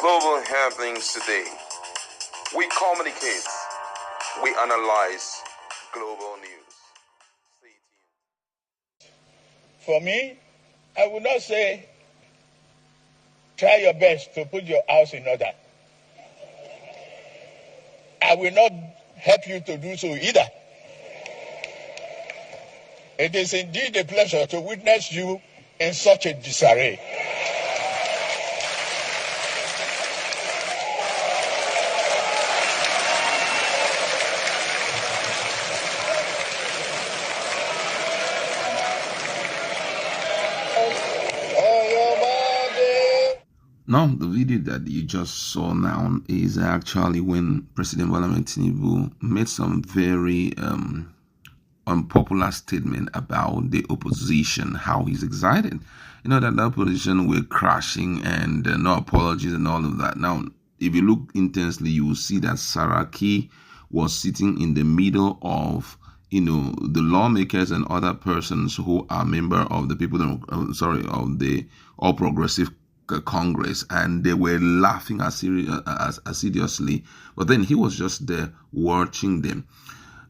global happenings today. We communicate, we analyze global news. Stay tuned. For me, I would not say try your best to put your house in order. I will not help you to do so either. It is indeed a pleasure to witness you in such a disarray. Now, the video that you just saw now is actually when President Tinubu made some very unpopular statement about the opposition, how he's excited. You know that the opposition were crashing and no apologies and all of that. Now, if you look intensely, you will see that Saraki was sitting in the middle of the lawmakers and other persons who are member of the of the All Progressive Congress, and they were laughing assiduously, but then he was just there watching them.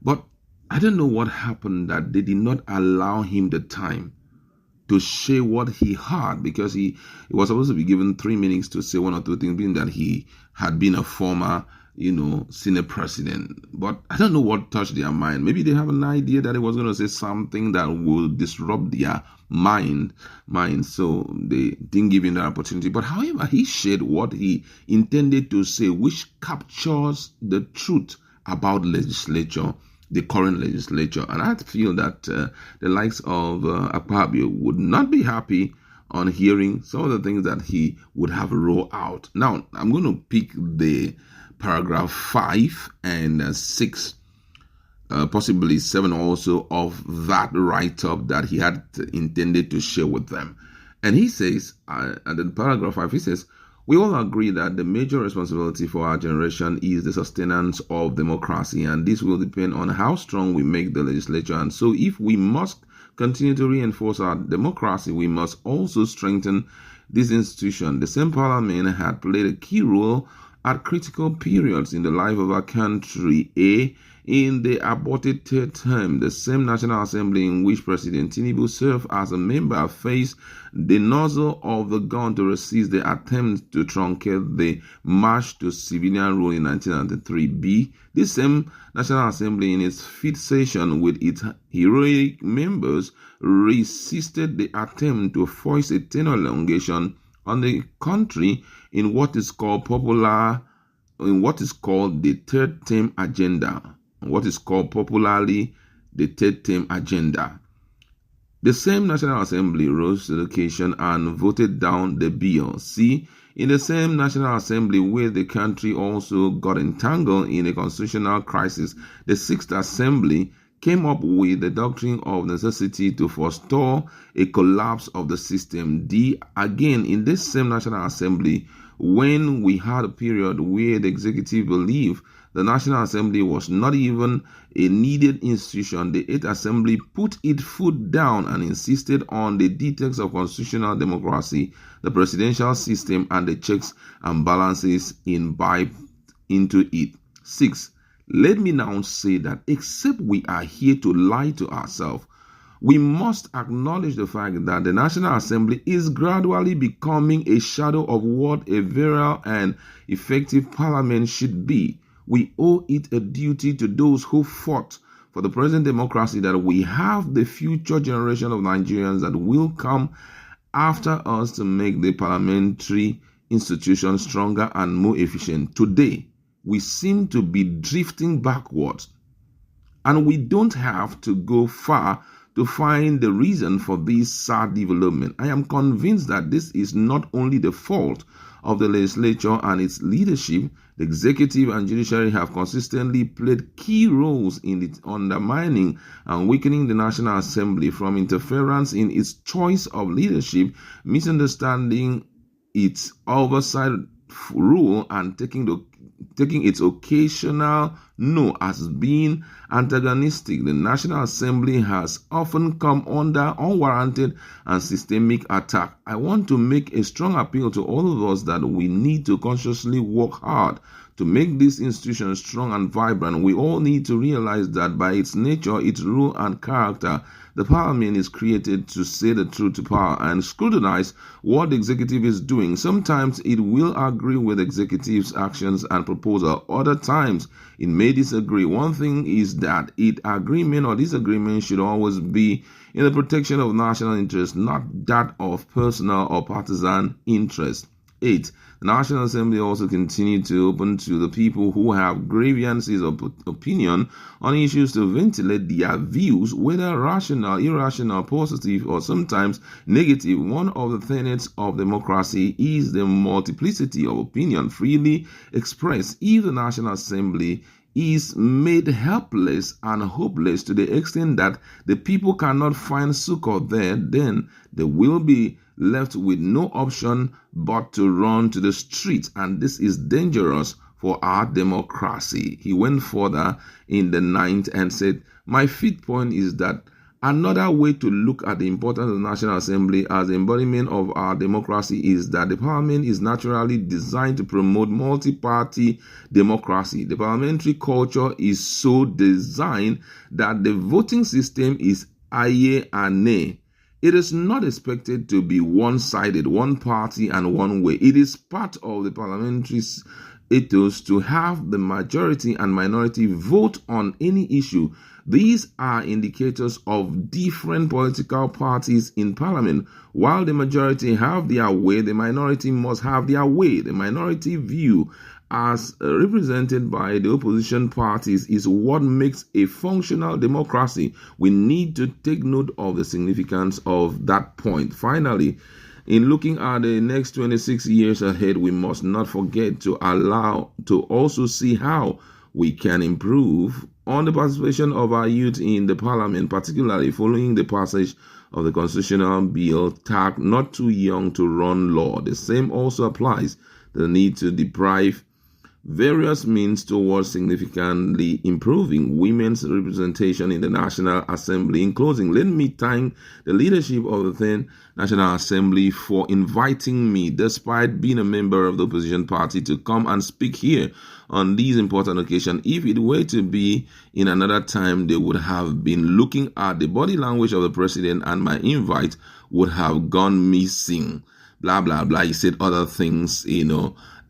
But I don't know what happened that they did not allow him the time to share what he had, because he was supposed to be given 3 minutes to say one or two things, being that he had been a former Senate president. But I don't know what touched their mind. Maybe they have an idea that he was going to say something that will disrupt their mind, so they didn't give him that opportunity. But however, he shared what he intended to say, which captures the truth about legislature, the current legislature. And I feel that the likes of Akpabio would not be happy on hearing some of the things that he would have rolled out. Now, I'm going to pick the paragraph 5 and 6, possibly 7 also, of that write-up that he had intended to share with them. And he says, and in paragraph 5, he says, "We all agree that the major responsibility for our generation is the sustenance of democracy, and this will depend on how strong we make the legislature. And so if we must continue to reinforce our democracy, we must also strengthen this institution. The same parliament had played a key role at critical periods in the life of our country. In the aborted third term, the same National Assembly in which President Tinubu served as a member faced the nozzle of the gun to resist the attempt to truncate the march to civilian rule in 1993. This same National Assembly, in its fifth session with its heroic members, resisted the attempt to force a tenure elongation on the country in what is called the third term agenda. What is called popularly the third term agenda. The same National Assembly rose to the occasion and voted down the bill. See, in the same National Assembly where the country also got entangled in a constitutional crisis, the Sixth Assembly came up with the doctrine of necessity to forestall a collapse of the system. Again, in this same National Assembly, when we had a period where the executive believed the National Assembly was not even a needed institution, the Eighth Assembly put its foot down and insisted on the details of constitutional democracy, the presidential system, and the checks and balances imbibed into it. 6. Let me now say that except we are here to lie to ourselves, we must acknowledge the fact that the National Assembly is gradually becoming a shadow of what a virile and effective parliament should be. We owe it a duty to those who fought for the present democracy that we have the future generation of Nigerians that will come after us to make the parliamentary institution stronger and more efficient. Today, we seem to be drifting backwards, and we don't have to go far to find the reason for this sad development. I am convinced that this is not only the fault of the legislature and its leadership. The executive and judiciary have consistently played key roles in its undermining and weakening the National Assembly, from interference in its choice of leadership, misunderstanding its oversight rule, and taking its occasional No, as being antagonistic, the National Assembly has often come under unwarranted and systemic attack. I want to make a strong appeal to all of us that we need to consciously work hard to make this institution strong and vibrant. We all need to realize that by its nature, its rule and character, the Parliament is created to say the truth to power and scrutinize what the executive is doing. Sometimes it will agree with the executive's actions and proposal. Other times it may disagree. One thing is that its agreement or disagreement should always be in the protection of national interest, not that of personal or partisan interest. 8. The National Assembly also continued to open to the people who have grievances of opinion on issues to ventilate their views, whether rational, irrational, positive, or sometimes negative. One of the tenets of democracy is the multiplicity of opinion freely expressed. If the National Assembly is made helpless and hopeless to the extent that the people cannot find succor there, then they will be left with no option but to run to the streets, and this is dangerous for our democracy. He went further in the 9th and said, my 5th point is that another way to look at the importance of the National Assembly as the embodiment of our democracy is that the Parliament is naturally designed to promote multi-party democracy. The parliamentary culture is so designed that the voting system is aye and nay. It is not expected to be one-sided, one party and one way. It is part of the parliamentary ethos to have the majority and minority vote on any issue. These are indicators of different political parties in parliament. While the majority have their way, the minority must have their way. The minority view, as represented by the opposition parties, is what makes a functional democracy. We need to take note of the significance of that point. Finally, in looking at the next 26 years ahead, we must not forget to also see how we can improve on the participation of our youth in the parliament, particularly following the passage of the constitutional bill tagged "Not Too Young to Run" law. The same also applies to the need to deprive various means towards significantly improving women's representation in the National Assembly. In closing, let me thank the leadership of the then National Assembly for inviting me, despite being a member of the opposition party, to come and speak here on these important occasions. If it were to be in another time, they would have been looking at the body language of the president and my invite would have gone missing. Blah, blah, blah. He said other things,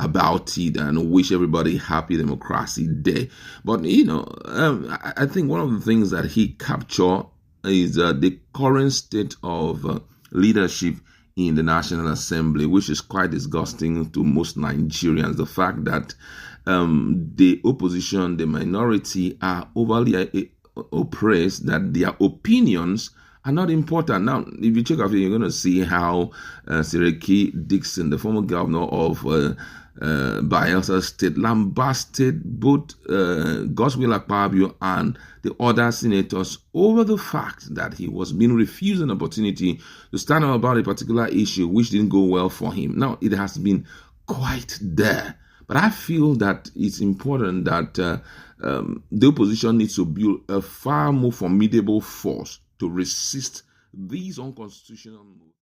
about it and wish everybody happy Democracy Day. But, I think one of the things that he captured is the current state of leadership in the National Assembly, which is quite disgusting to most Nigerians. The fact that the opposition, the minority, are overly oppressed, that their opinions are not important. Now, if you check out, you're going to see how Siriki Dixon, the former governor of Bayelsa State, lambasted both Godswill Akpabio and the other senators over the fact that he was being refused an opportunity to stand up about a particular issue which didn't go well for him. Now, it has been quite there. But I feel that it's important that the opposition needs to build a far more formidable force to resist these unconstitutional moves.